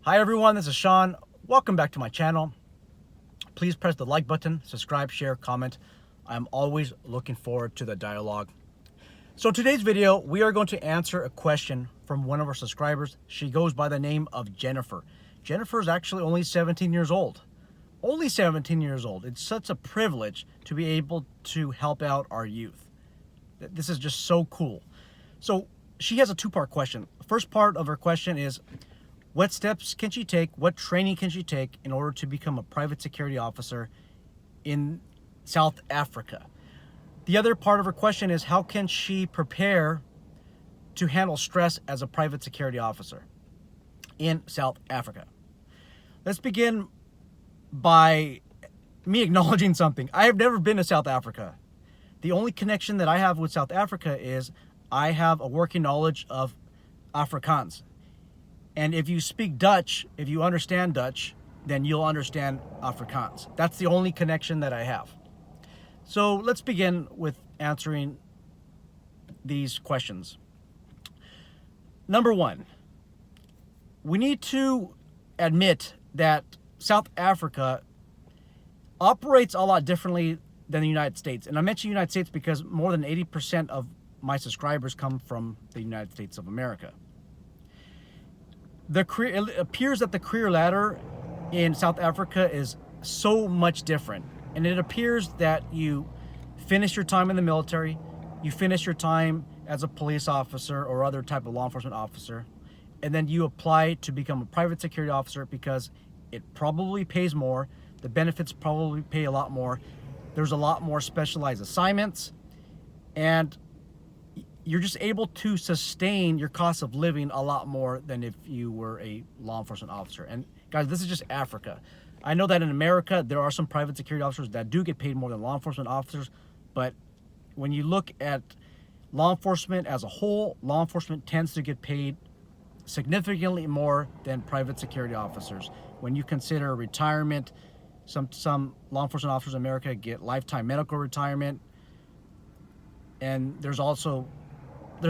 Hi everyone, this is Sean. Welcome back to my channel. Please press the like button, subscribe, share, comment. I'm always looking forward to the dialogue. So today's video, we are going to answer a question from one of our subscribers. She goes by the name of Jennifer. Jennifer is actually only 17 years old. Only 17 years old. It's such a privilege to be able to help out our youth. This is just so cool. So she has a two-part question. The first part of her question is, what steps can she take, what training can she take in order to become a private security officer in South Africa? The other part of her question is, how can she prepare to handle stress as a private security officer in South Africa? Let's begin by me acknowledging something. I have never been to South Africa. The only connection that I have with South Africa is I have a working knowledge of Afrikaans. And if you speak Dutch, if you understand Dutch, then you'll understand Afrikaans. That's the only connection that I have. So let's begin with answering these questions. Number one, we need to admit that South Africa operates a lot differently than the United States. And I mention United States because more than 80% of my subscribers come from the United States of America. It appears that the career ladder in South Africa is so much different. And it appears that you finish your time in the military, you finish your time as a police officer or other type of law enforcement officer, and then you apply to become a private security officer because it probably pays more, the benefits probably pay a lot more, there's a lot more specialized assignments, and you're just able to sustain your cost of living a lot more than if you were a law enforcement officer. And guys, this is just Africa. I know that in America, there are some private security officers that do get paid more than law enforcement officers, but when you look at law enforcement as a whole, law enforcement tends to get paid significantly more than private security officers. When you consider retirement, some law enforcement officers in America get lifetime medical retirement, and there's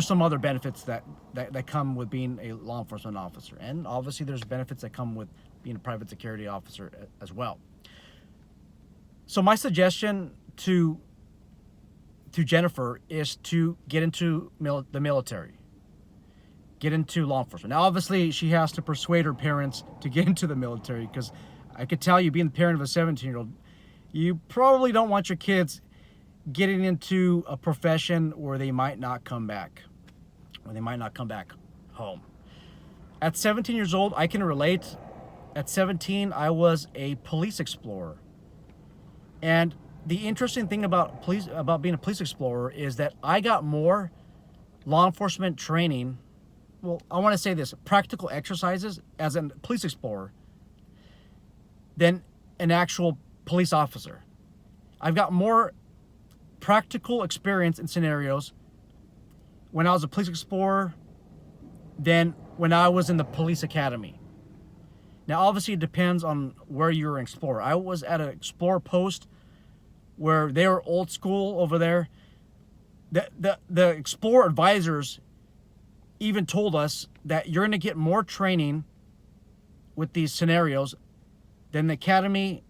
some other benefits that come with being a law enforcement officer. And obviously there's benefits that come with being a private security officer as well. So my suggestion to Jennifer is to get into the military, get into law enforcement. Now, obviously she has to persuade her parents to get into the military, because I could tell you, being the parent of a 17-year-old, you probably don't want your kids getting into a profession where they might not come back, home. At 17 years old, I can relate. At 17, I was a police explorer. And the interesting thing about being a police explorer is that I got more law enforcement training, well, I want to say this, practical exercises as a police explorer than an actual police officer. I've got more practical experience in scenarios when I was a police explorer than when I was in the police academy. Now, obviously, it depends on where you're an explorer. I was at an explorer post where they were old school over there. The explorer advisors even told us that you're going to get more training with these scenarios than the academy,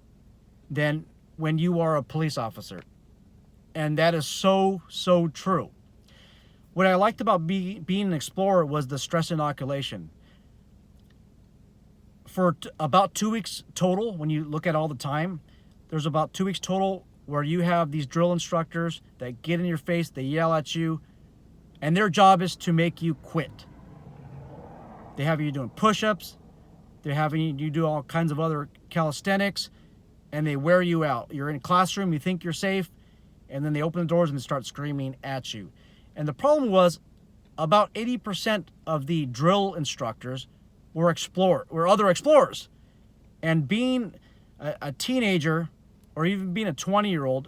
than when you are a police officer. And that is so, so true. What I liked about being an explorer was the stress inoculation. For about 2 weeks total, when you look at all the time, there's about 2 weeks total where you have these drill instructors that get in your face, they yell at you, and their job is to make you quit. They have you doing push-ups, they're having you do all kinds of other calisthenics, and they wear you out. You're in a classroom, you think you're safe, and then they open the doors and they start screaming at you. And the problem was, about 80% of the drill instructors were other explorers. And being a teenager, or even being a 20-year-old,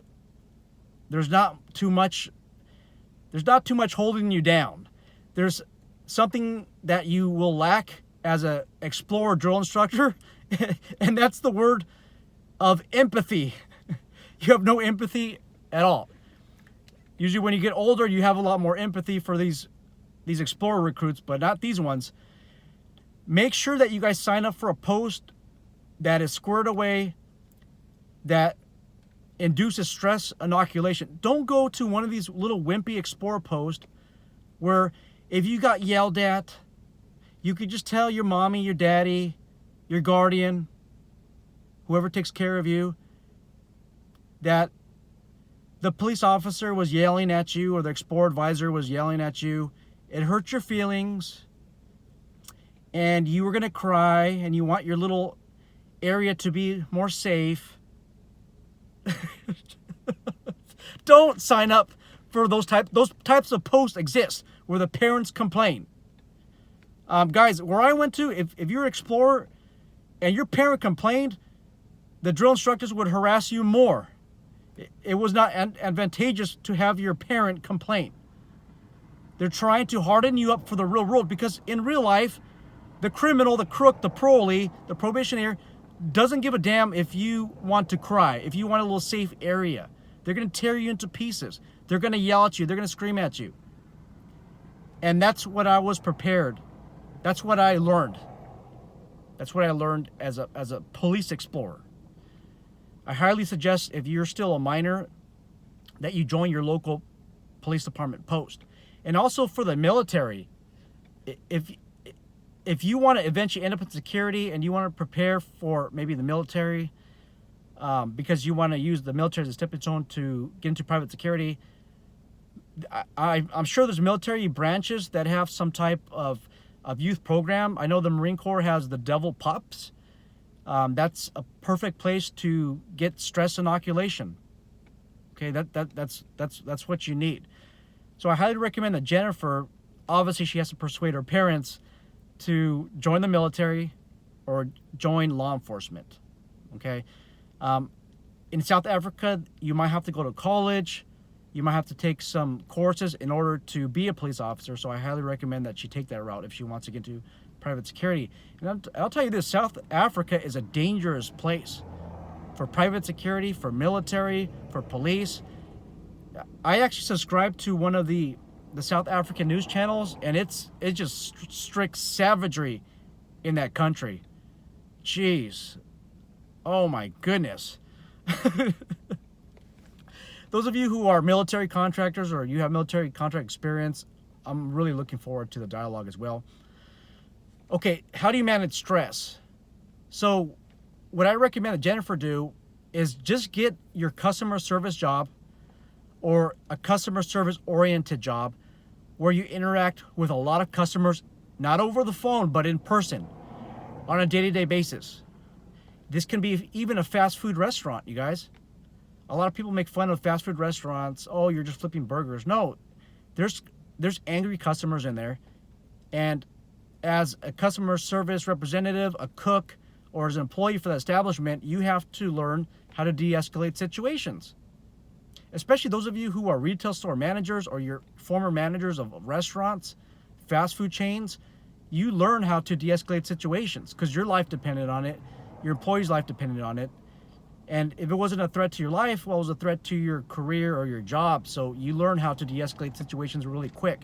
there's not too much holding you down. There's something that you will lack as an explorer drill instructor, and that's the word of empathy. You have no empathy at all. Usually when you get older, you have a lot more empathy for these explorer recruits, but not these ones. Make sure that you guys sign up for a post that is squared away, that induces stress inoculation. Don't go to one of these little wimpy Explorer posts where if you got yelled at, you could just tell your mommy, your daddy, your guardian, whoever takes care of you, that the police officer was yelling at you or the Explorer advisor was yelling at you. It hurt your feelings and you were going to cry and you want your little area to be more safe. Don't sign up for those types of posts exist where the parents complain. Guys, where I went to, if you're an Explorer and your parent complained, the drill instructors would harass you more. It was not advantageous to have your parent complain. They're trying to harden you up for the real world, because in real life, the criminal, the crook, the parolee, the probationary doesn't give a damn if you want to cry, if you want a little safe area. They're going to tear you into pieces. They're going to yell at you. They're going to scream at you. And that's what I was prepared. That's what I learned. That's what I learned as a police explorer. I highly suggest, if you're still a minor, that you join your local police department post. And also for the military, if you want to eventually end up in security and you want to prepare for maybe the military, because you want to use the military as a stepping stone to get into private security, I'm sure there's military branches that have some type of youth program. I know the Marine Corps has the Devil Pups. That's a perfect place to get stress inoculation. Okay, that's what you need. So I highly recommend that Jennifer, obviously she has to persuade her parents to join the military or join law enforcement. Okay, in South Africa, you might have to go to college. You might have to take some courses in order to be a police officer. So I highly recommend that she take that route if she wants to get into private security. And I'll tell you this, South Africa is a dangerous place for private security, for military, for police. I actually subscribe to one of the South African news channels, and it's just strict savagery in that country. Jeez. Oh my goodness. Those of you who are military contractors or you have military contract experience, I'm really looking forward to the dialogue as well. Okay, how do you manage stress? So what I recommend that Jennifer do is just get your customer service job or a customer service oriented job where you interact with a lot of customers, not over the phone, but in person on a day-to-day basis. This can be even a fast food restaurant, you guys. A lot of people make fun of fast food restaurants. Oh, you're just flipping burgers. No, there's angry customers in there. And as a customer service representative, a cook, or as an employee for the establishment, you have to learn how to de-escalate situations. Especially those of you who are retail store managers or you're former managers of restaurants, fast food chains, you learn how to de-escalate situations because your life depended on it, your employee's life depended on it. And if it wasn't a threat to your life, well, it was a threat to your career or your job. So you learn how to de-escalate situations really quick.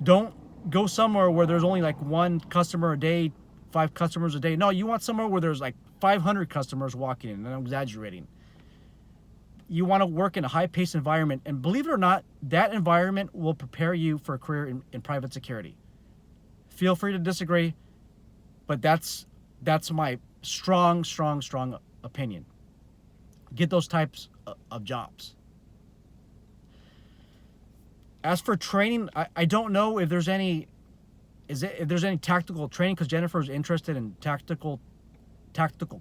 Don't go somewhere where there's only like one customer a day, 5 customers a day. No, you want somewhere where there's like 500 customers walking in, and I'm exaggerating. You want to work in a high-paced environment, and believe it or not, that environment will prepare you for a career in private security. Feel free to disagree, but that's my strong opinion. Get those types of jobs. As for training, I don't know if there's any tactical training, because Jennifer is interested in tactical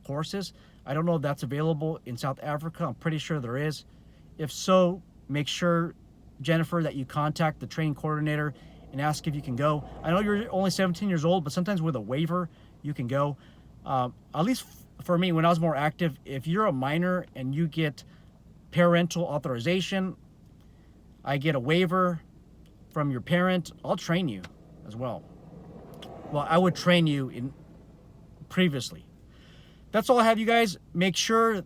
courses. I don't know if that's available in South Africa. I'm pretty sure there is. If so, make sure, Jennifer, that you contact the training coordinator and ask if you can go. I know you're only 17 years old, but sometimes with a waiver, you can go. At least for me, when I was more active, if you're a minor and you get parental authorization, I get a waiver from your parent, I'll train you as well. Well, I would train you previously. That's all I have, you guys. Make sure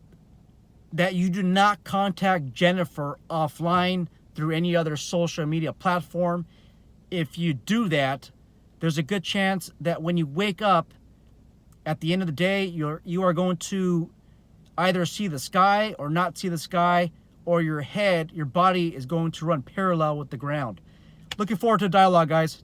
that you do not contact Jennifer offline through any other social media platform. If you do that, there's a good chance that when you wake up at the end of the day, you are going to either see the sky or not see the sky, or your body is going to run parallel with the ground. Looking forward to the dialogue, guys.